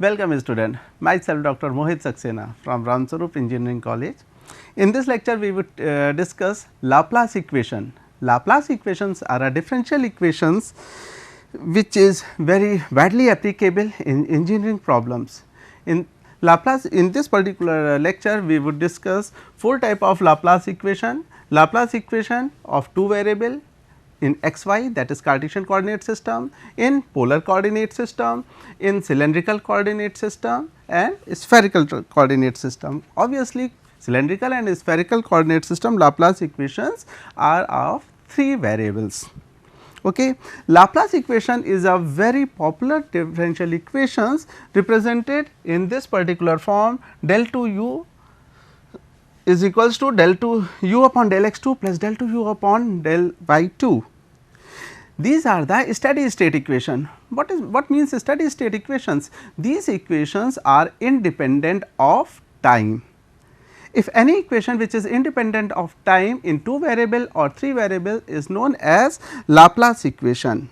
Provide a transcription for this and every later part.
Welcome student, myself Dr. Mohit Saxena from Ramsarup Engineering College. In this lecture we would discuss Laplace equation. Laplace equations are a differential equations which is very widely applicable in engineering problems. In Laplace, in this particular lecture we would discuss 4 type of Laplace equation of 2 variable in x y, that is Cartesian coordinate system, in polar coordinate system, in cylindrical coordinate system and spherical coordinate system. Obviously, cylindrical and spherical coordinate system Laplace equations are of 3 variables. Okay. Laplace equation is a very popular differential equations represented in this particular form, del 2 u is equals to del 2 u upon del x 2 plus del 2 u upon del y 2. These are the steady state equation. What means steady state equations? These equations are independent of time. If any equation which is independent of time in 2 variable or 3 variable is known as Laplace equation.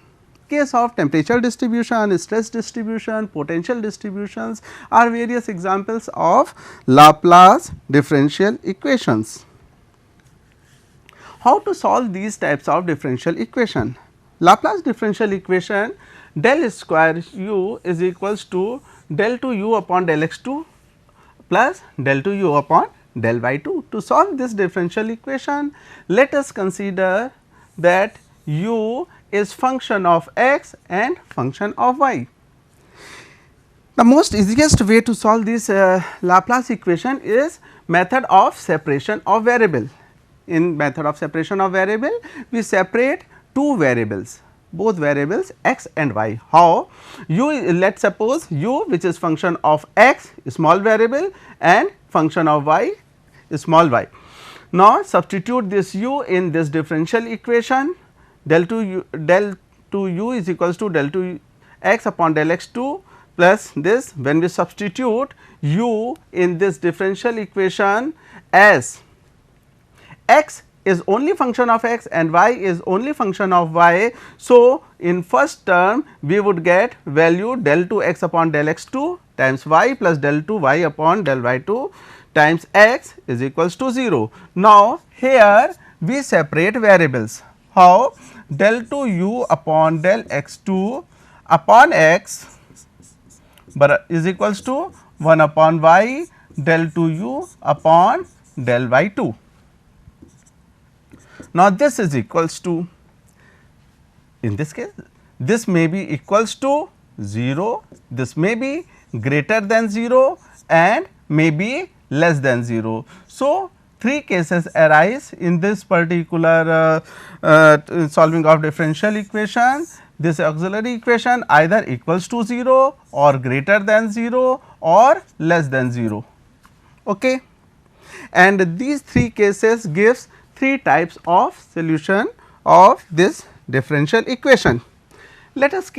Case of temperature distribution, stress distribution, potential distributions are various examples of Laplace differential equations. How to solve these types of differential equation? Laplace differential equation del square u is equals to del 2 u upon del x 2 plus del 2 u upon del y 2. To solve this differential equation, let us consider that u is function of x and function of y. The most easiest way to solve this Laplace equation is method of separation of variable. In method of separation of variable, we separate 2 variables, both variables x and y. How? U, let us suppose u which is function of x small variable and function of y small y. Now, substitute this u in this differential equation, del 2 u is equals to del 2 x upon del x 2 plus this. When we substitute u in this differential equation as x is only function of x and y is only function of y. So, in first term we would get value del 2 x upon del x 2 times y plus del 2 y upon del y 2 times x is equals to 0. Now, here we separate variables. How? Del 2 u upon del x 2 upon x but is equals to 1 upon y del 2 u upon del y 2. Now, this is equals to, in this case this may be equals to 0, this may be greater than 0 and may be less than 0. So, 3 cases arise in this particular solving of differential equation. This auxiliary equation either equals to 0 or greater than 0 or less than 0. Okay. And these 3 cases gives 3 types of solution of this differential equation. Let us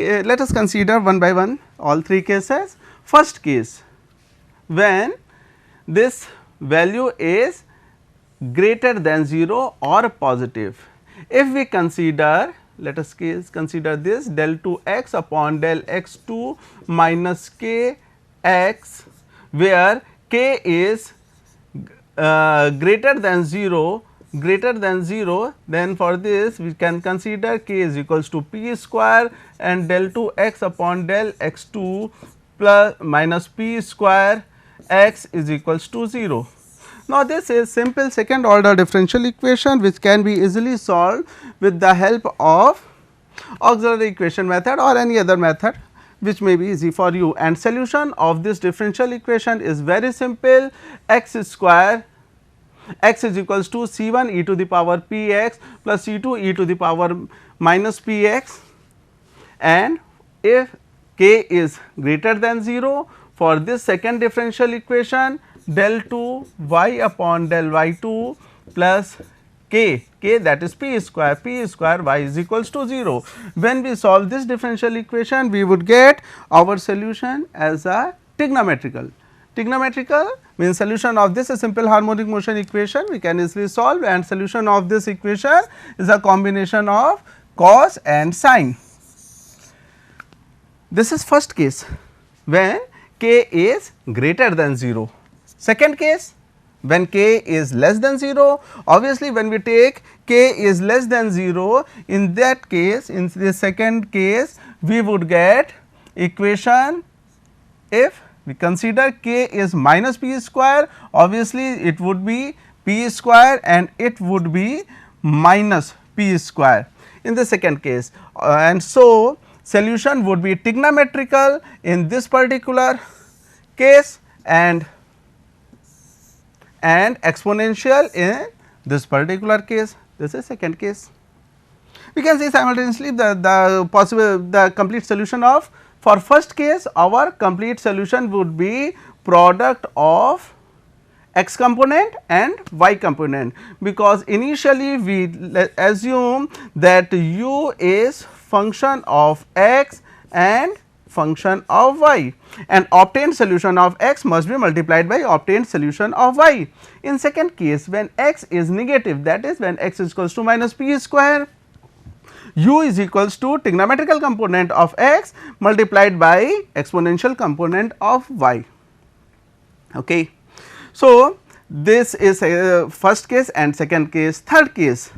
consider one by one all 3 cases. First case, when this value is greater than 0 or positive. If we consider, let us consider this del 2 x upon del x 2 minus k x, where k is greater than 0, then for this we can consider k is equals to p square and del 2 x upon del x 2 plus minus p square x is equals to 0. Now, this is simple second order differential equation which can be easily solved with the help of auxiliary equation method or any other method which may be easy for you, and solution of this differential equation is very simple. X square, x is equals to c1 e to the power p x plus c2 e to the power minus p x, and if k is greater than 0, for this second differential equation del 2 y upon del y 2 plus k that is p square y is equals to 0. When we solve this differential equation, we would get our solution as a trigonometrical. Trigonometrical means solution of this a simple harmonic motion equation we can easily solve, and solution of this equation is a combination of cos and sine. This is first case when k is greater than 0. Second case, when k is less than 0, obviously when we take k is less than 0, in that case, in the second case, we would get equation. If we consider k is minus p square, obviously it would be p square and it would be minus p square in the second case, and so solution would be trigonometrical in this particular case and exponential in this particular case. This is second case. We can see simultaneously the complete solution of, for first case our complete solution would be product of x component and y component, because initially we assume that u is function of x and function of y, and obtained solution of x must be multiplied by obtained solution of y. In second case, when x is negative, that is when x is equals to minus p square, u is equals to trigonometrical component of x multiplied by exponential component of y. Okay. So, this is first case and second case. Third case,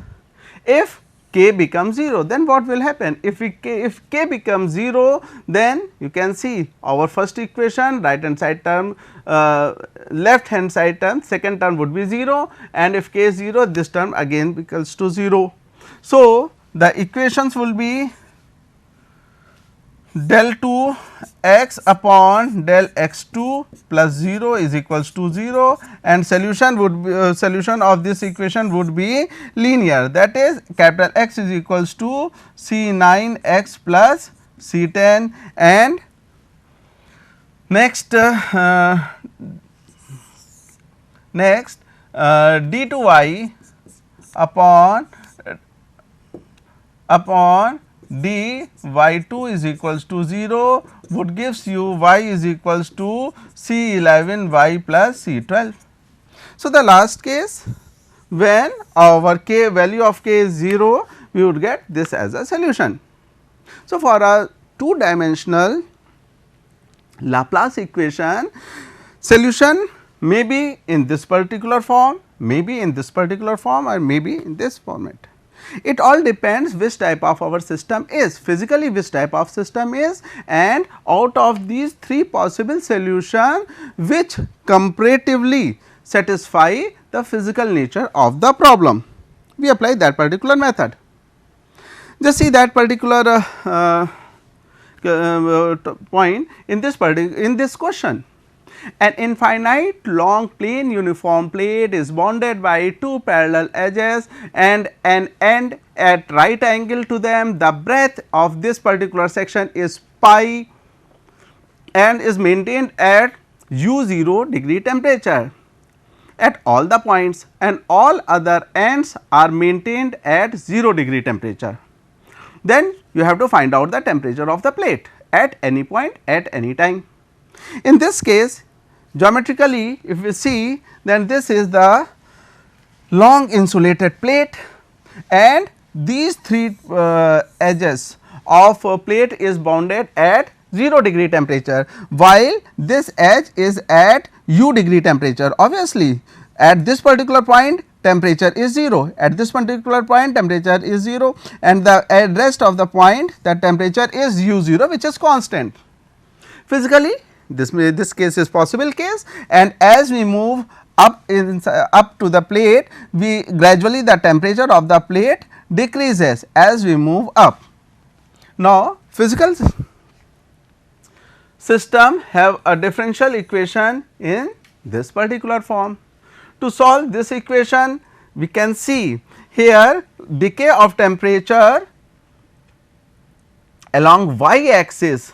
if k becomes 0, then what will happen? If k becomes 0, then you can see our first equation, right hand side term, left hand side term, second term would be 0, and if k is 0, this term again equals to 0. So, the equations will be del 2 x upon del x 2 plus 0 is equals to 0, and solution would be solution of this equation would be linear, that is capital X is equals to C 9 x plus C 10, and next d 2 y upon d y 2 is equals to 0 would gives you y is equals to C 11 y plus C 12. So, the last case, when our k value of k is 0, we would get this as a solution. So, for a two dimensional Laplace equation, solution may be in this particular form, maybe in this particular form, or maybe in this format. It all depends which type of our system is, physically which type of system is, and out of these three possible solutions which comparatively satisfy the physical nature of the problem, we apply that particular method. Just see that particular point in this question. An infinite long plane uniform plate is bounded by two parallel edges and an end at right angle to them. The breadth of this particular section is pi and is maintained at u0 degree temperature at all the points, and all other ends are maintained at 0 degree temperature. Then you have to find out the temperature of the plate at any point at any time. In this case, geometrically if we see, then this is the long insulated plate and these three edges of a plate is bounded at 0 degree temperature, while this edge is at u degree temperature. Obviously, at this particular point temperature is 0, at this particular point temperature is 0, and the rest of the point the temperature is u0, which is constant. Physically, this case is possible case, and as we move up to the plate, we gradually the temperature of the plate decreases as we move up. Now, physical system have a differential equation in this particular form. To solve this equation, we can see here decay of temperature along y axis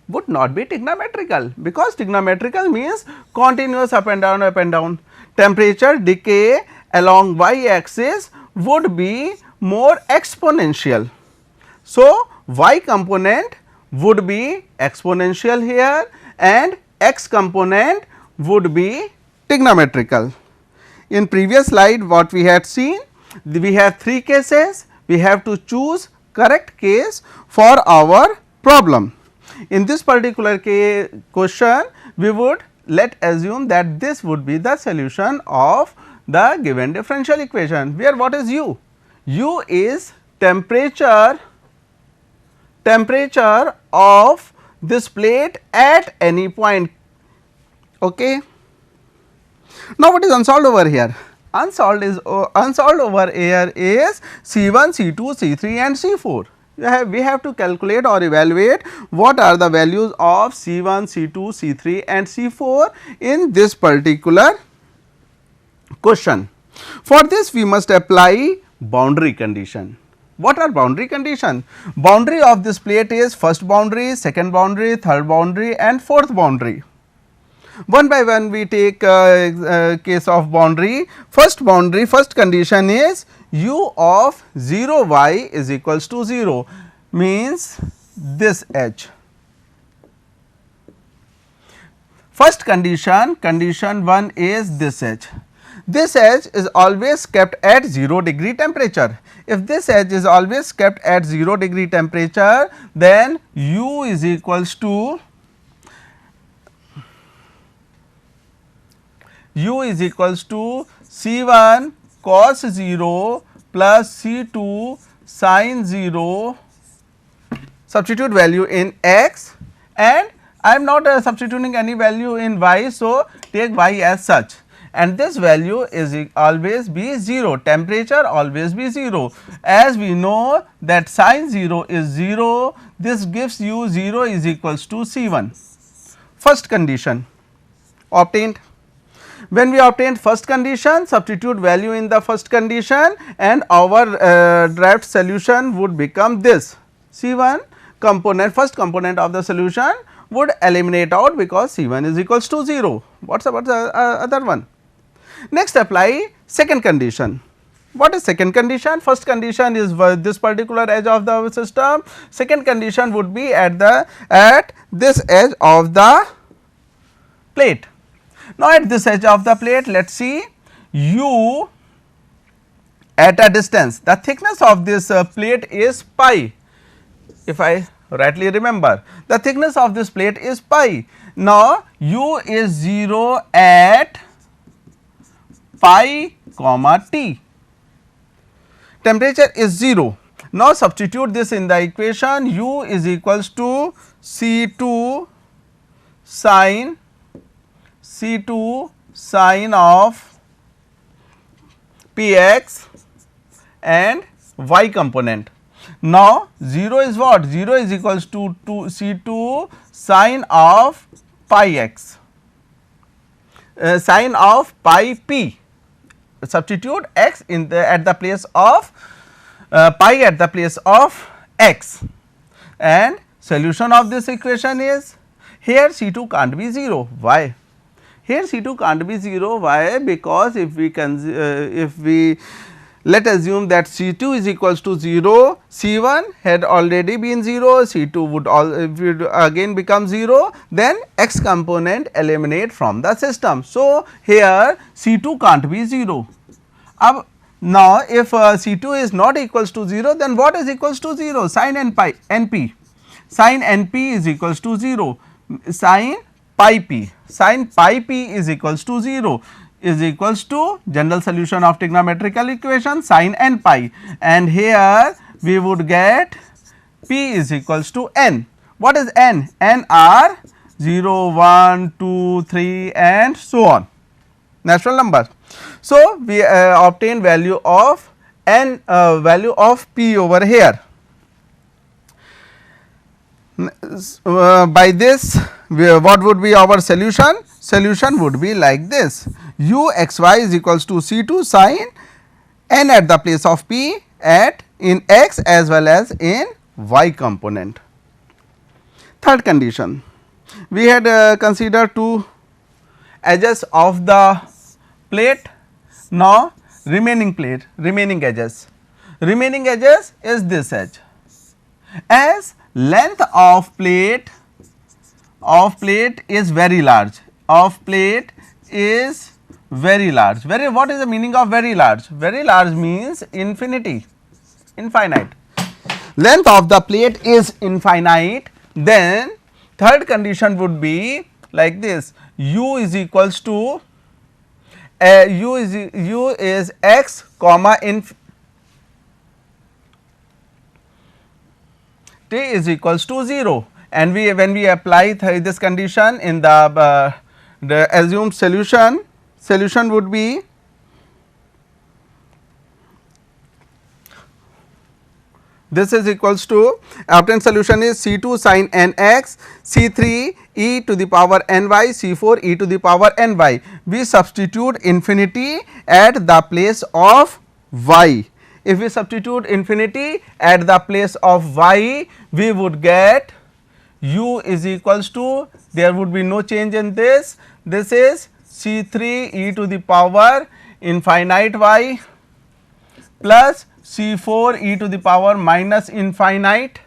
would not be trigonometrical, because trigonometrical means continuous up and down. Temperature decay along y axis would be more exponential. So, y component would be exponential here and x component would be trigonometrical. In previous slide what we had seen, we have three cases, we have to choose correct case for our problem. in this particular question we would let assume that this would be the solution of the given differential equation, where what is u? U is temperature of this plate at any point. Okay. Now, what is unsolved over here? Unsolved over here is C1, C2, C3 and C4. We have to calculate or evaluate what are the values of C1, C2, C3 and C4 in this particular question. For this we must apply boundary condition. What are boundary condition? Boundary of this plate is first boundary, second boundary, third boundary and fourth boundary. One by one we take case of boundary. First boundary, first condition is u of 0 y is equals to 0, means this h. First condition, condition 1 is this h. This h is always kept at 0 degree temperature. If this h is always kept at 0 degree temperature, then u is equals to C1 cos 0 plus C2 sin 0, substitute value in x, and I am not substituting any value in y. So, take y as such, and this value is always be 0, temperature always be 0. As we know that sin 0 is 0, this gives you 0 is equals to C1. First condition obtained. When we obtain first condition, substitute value in the first condition and our derived solution would become this. C1 component, first component of the solution would eliminate out because C1 is equals to 0. What is about the other one? Next apply second condition. What is second condition? First condition is this particular edge of the system, second condition would be at this edge of the plate. Now, at this edge of the plate, let us see u at a distance. The thickness of this plate is pi, if I rightly remember, the thickness of this plate is pi. Now, u is 0 at pi comma t, temperature is 0. Now, substitute this in the equation, u is equals to C2 sin of px and y component. Now, 0 is what? 0 is equals to C2 sin of pi x, sin of pi p. Substitute x in at the place of pi at the place of x, and solution of this equation is, here C2 can't be 0. Why? Here C2 can't be 0. Why? Because if we let assume that C2 is equals to 0, C1 had already been 0, C2 would again become 0, then x component eliminate from the system. So, here C2 can't be 0. Now, if C2 is not equals to 0, then what is equals to 0? Sin np, sin np is equals to 0, sin pi p is equals to 0, is equals to general solution of trigonometrical equation sin n pi, and here we would get p is equals to n. What is n? N are 0, 1, 2, 3 and so on, natural number. So, we obtain value of n, value of p over here. By this, what would be our solution? Solution would be like this: u x y is equals to C2 sin n at the place of p at in x as well as in y component. Third condition, we had considered two edges of the plate. Now, remaining edges is this edge. As length of plate is very large, what is the meaning of very large? Very large means infinite. Length of the plate is infinite, then Third condition would be like this: u is equals to u is x comma t is equals to 0, and when we apply this condition in the assumed solution would be this is equals to obtained solution is C2 sin n x, C3 e to the power n y, C4 e to the power n y. We substitute infinity at the place of y. If we substitute infinity at the place of y, we would get u is equals to, there would be no change in this is C3 e to the power infinite y plus C4 e to the power minus infinity,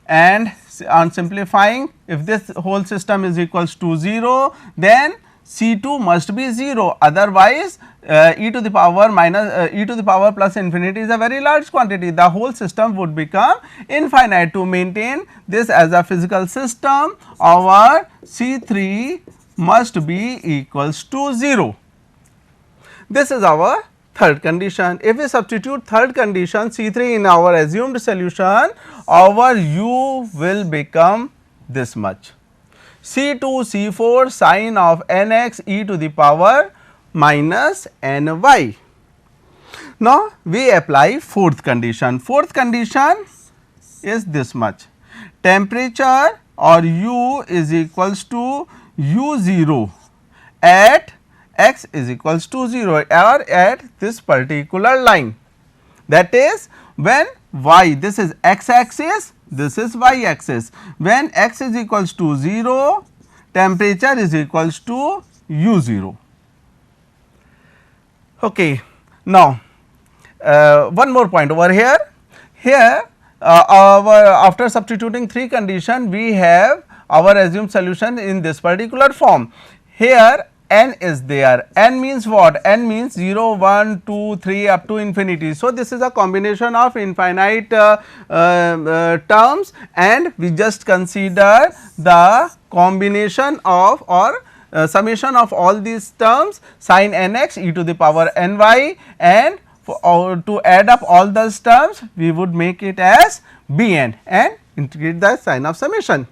and on simplifying, if this whole system is equals to 0, then C2 must be 0, otherwise e to the power minus e to the power plus infinity is a very large quantity, the whole system would become infinite. To maintain this as a physical system, our C3 must be equals to 0. This is our third condition. If we substitute third condition C3 in our assumed solution, our u will become this much: C2 C4 sin of nx e to the power minus ny. Now, we apply fourth condition. Fourth condition is this much: temperature or u is equals to u0 at x is equals to 0 or at this particular line, that is when y, this is x axis, this is y axis, when x is equals to 0, temperature is equals to u0. Okay. Now, one more point over here. After substituting three condition, we have our assumed solution in this particular form. Here n is there, n means what? N means 0, 1, 2, 3 up to infinity. So, this is a combination of infinite terms, and we just consider the combination of or summation of all these terms sin nx e to the power ny, and to add up all those terms we would make it as bn and integrate the sign of summation.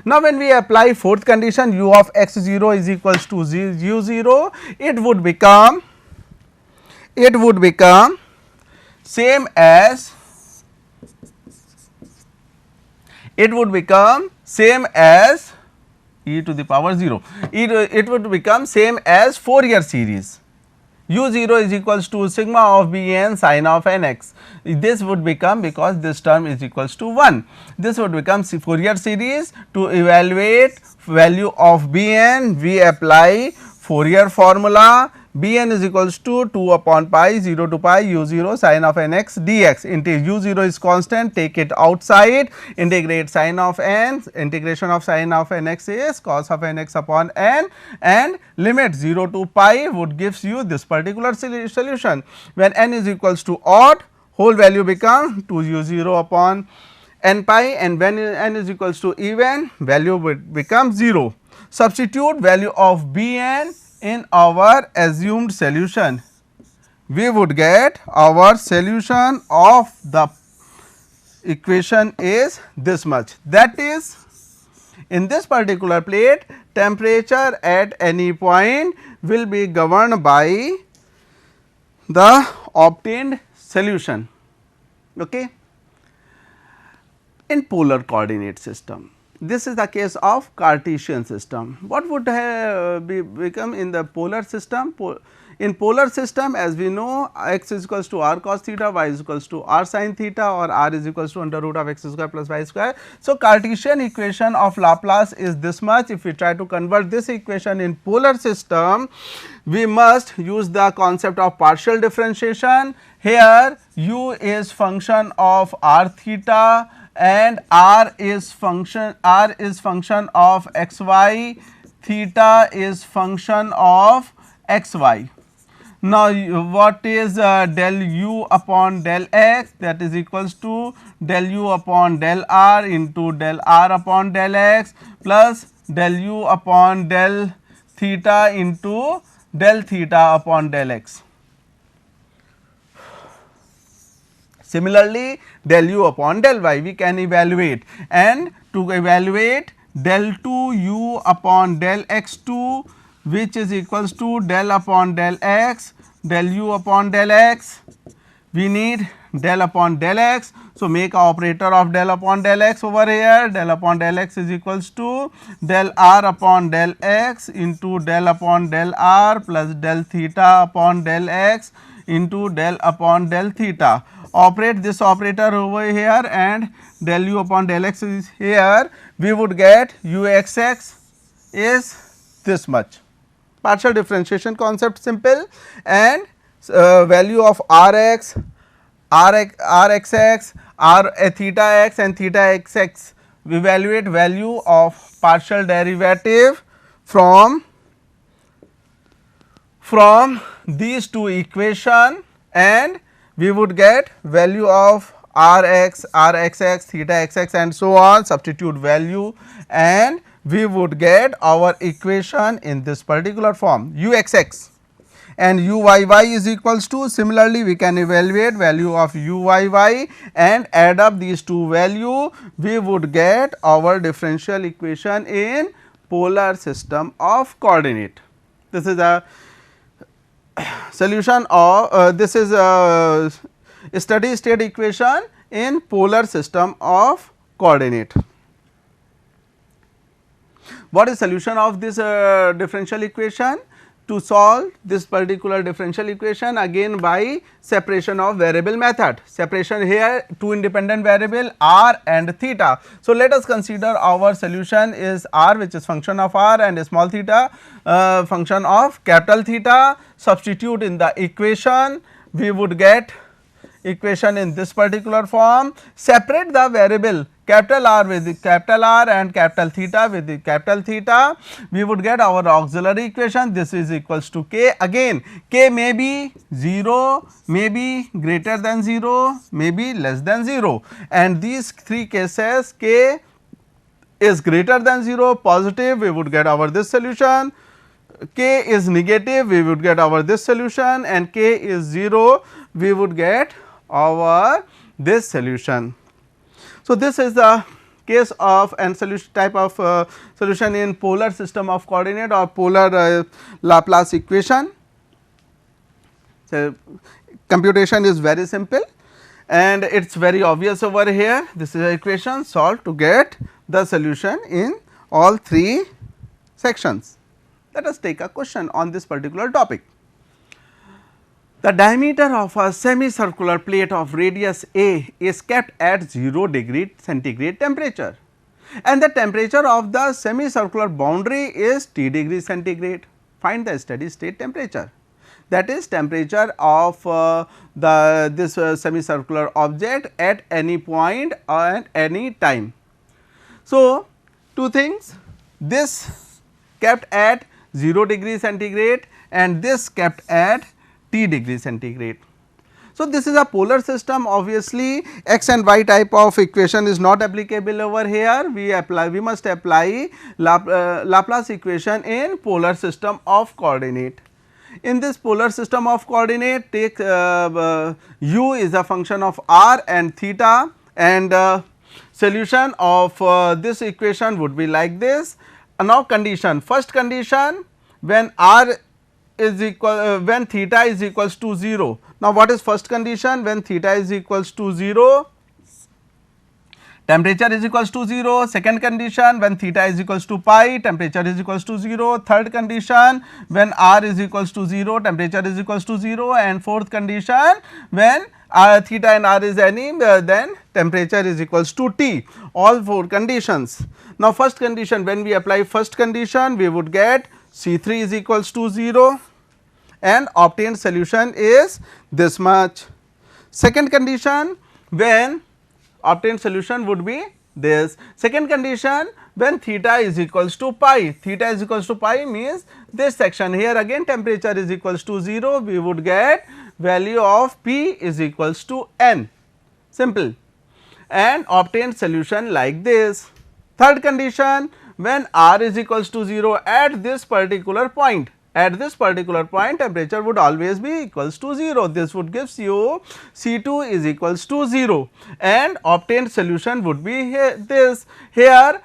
Now, when we apply fourth condition u of x0 is equals to u0, it would become same as e to the power 0. It would become same as Fourier series. u0 is equals to sigma of bn sin of nx. This would become, because this term is equals to 1, this would become Fourier series. To evaluate value of bn, we apply Fourier formula. Bn is equals to 2 upon pi 0 to pi u0 sin of nx dx. u0 is constant, take it outside, integrate sin of n, integration of sin of nx is cos of nx upon n, and limit 0 to pi would gives you this particular solution. When n is equals to odd, whole value become 2 u0 upon n pi, and when n is equals to even, value would become 0. Substitute value of bn in our assumed solution, we would get our solution of the equation is this much, that is, in this particular plate, temperature at any point will be governed by the obtained solution. Okay. In polar coordinate system, this is the case of Cartesian system. What would become in the polar system? In polar system, as we know, x is equals to r cos theta, y is equals to r sin theta, or r is equals to under root of x square plus y square. So, Cartesian equation of Laplace is this much. If we try to convert this equation in polar system, we must use the concept of partial differentiation. Here u is function of r theta and r is function of x y, theta is function of x y. Now, what is del u upon del x, that is equals to del u upon del r into del r upon del x plus del u upon del theta into del theta upon del x. Similarly, del u upon del y we can evaluate, and to evaluate del 2 u upon del x 2, which is equals to del upon del x, del u upon del x, we need del upon del x. So, make a operator of del upon del x over here, del upon del x is equals to del r upon del x into del upon del r plus del theta upon del x into del upon del theta. Operate this operator over here and del u upon del x is here, we would get u x x is this much. Partial differentiation concept simple, and value of r x, r x x, r theta x and theta x x, we evaluate value of partial derivative from these two equation, and we would get value of r x, r x x, theta x x and so on, substitute value, and we would get our equation in this particular form u x x, and u y y is equals to, similarly we can evaluate value of u y y and add up these two value, we would get our differential equation in polar system of coordinate. This is a solution of this is a steady state equation in polar system of coordinate. What is solution of this differential equation? To solve this particular differential equation, again by separation of variable method. Separation here, two independent variable r and theta. So, let us consider our solution is r, which is function of r, and small theta function of capital theta. Substitute in the equation, we would get equation in this particular form. Separate the variable capital R with the capital R and capital theta with the capital theta, we would get our auxiliary equation. This is equals to k. Again, k may be 0, may be greater than 0, may be less than 0, and these three cases, k is greater than 0, positive, we would get our this solution, k is negative, we would get our this solution, and k is 0, we would get our this solution. So, this is the case of and solution type of solution in polar system of coordinate or polar Laplace equation. So, computation is very simple and it is very obvious over here. This is the equation solved to get the solution in all three sections. Let us take a question on this particular topic. The diameter of a semicircular plate of radius a is kept at 0 degree centigrade temperature, and the temperature of the semicircular boundary is T degree centigrade. Find the steady state temperature, that is temperature of this semicircular object at any point at any time. So, two things, this kept at 0 degree centigrade and this kept at T degree centigrade. So, this is a polar system, obviously x and y type of equation is not applicable over here, we must apply Laplace equation in polar system of coordinate. In this polar system of coordinate, take u is a function of r and theta, and solution of this equation would be like this. Now, condition, first condition, when r is equal when theta is equals to 0. Now, what is first condition? When theta is equals to 0, temperature is equals to 0. Second condition, when theta is equals to pi, temperature is equals to 0. Third condition, when r is equals to 0, temperature is equals to 0, and fourth condition, when theta and r is any, then temperature is equals to T, all four conditions. Now, first condition, when we apply first condition, we would get C3 is equals to 0 and obtained solution is this much. Second condition, when obtained solution would be this. Second condition, when theta is equals to pi, theta is equals to pi means this section here again temperature is equals to 0, we would get value of P is equals to n, simple, and obtain solution like this. Third condition, when R is equals to 0 at this particular point, temperature would always be equals to 0. This would gives you C2 is equals to 0 and obtained solution would be here, this. Here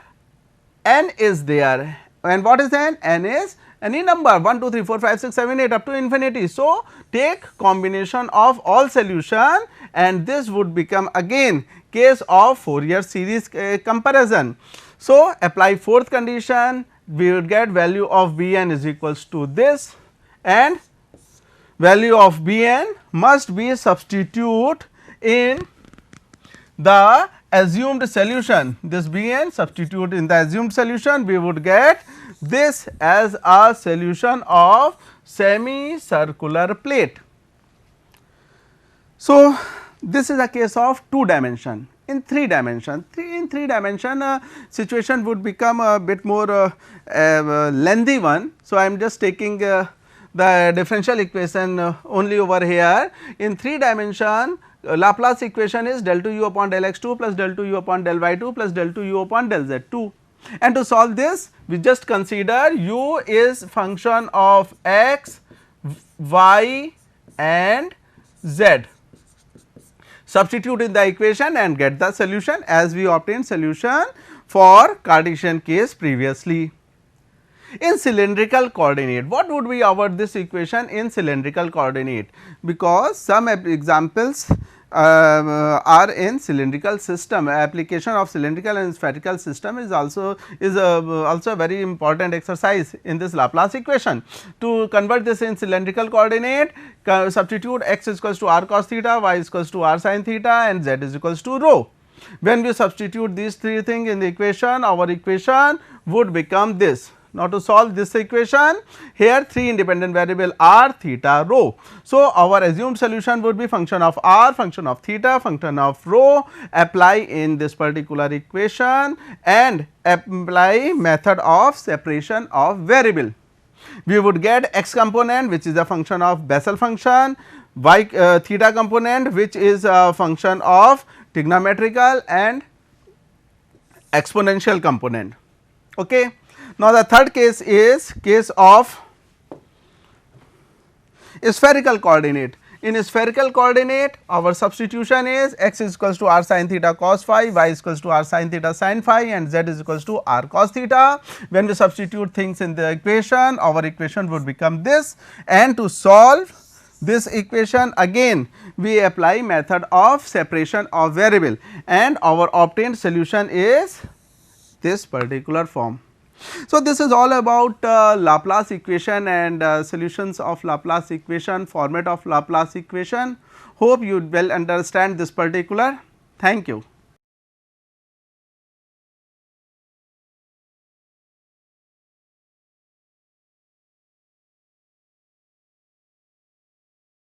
n is there, and what is n? N is any number 1, 2, 3, 4, 5, 6, 7, 8 up to infinity. So, take combination of all solution and this would become again case of Fourier series comparison. So, apply fourth condition, we would get value of Bn is equals to this, and value of Bn must be substitute in the assumed solution. This Bn substitute in the assumed solution, we would get this as a solution of semicircular plate. So, this is a case of 2 dimension. In 3 dimension, situation would become a bit more lengthy one. So, I am just taking the differential equation only over here. In 3 dimension, Laplace equation is del 2 u upon del x2 plus del 2 u upon del y2 plus del 2 u upon del z2. And to solve this, we just consider u is function of x, y and z. Substitute in the equation and get the solution as we obtained solution for Cartesian case previously. In cylindrical coordinate, what would be our this equation in cylindrical coordinate? Because some examples are in cylindrical system, application of cylindrical and spherical system is also a very important exercise in this Laplace equation. To convert this in cylindrical coordinate, substitute x is equals to r cos theta, y is equals to r sin theta and z is equals to rho. When we substitute these 3 things in the equation, our equation would become this. Now, to solve this equation, here 3 independent variable r, theta, rho. So, our assumed solution would be function of r, function of theta, function of rho, apply in this particular equation and apply method of separation of variable. We would get x component which is a function of Bessel function, y theta component which is a function of trigonometrical and exponential component. Okay. Now, the third case is case of spherical coordinate. In spherical coordinate, our substitution is x is equals to r sin theta cos phi, y is equals to r sin theta sin phi and z is equals to r cos theta. When we substitute things in the equation, our equation would become this, and to solve this equation again we apply method of separation of variable and our obtained solution is this particular form. So, this is all about Laplace equation and solutions of Laplace equation, format of Laplace equation. Hope you well understand this particular. Thank you.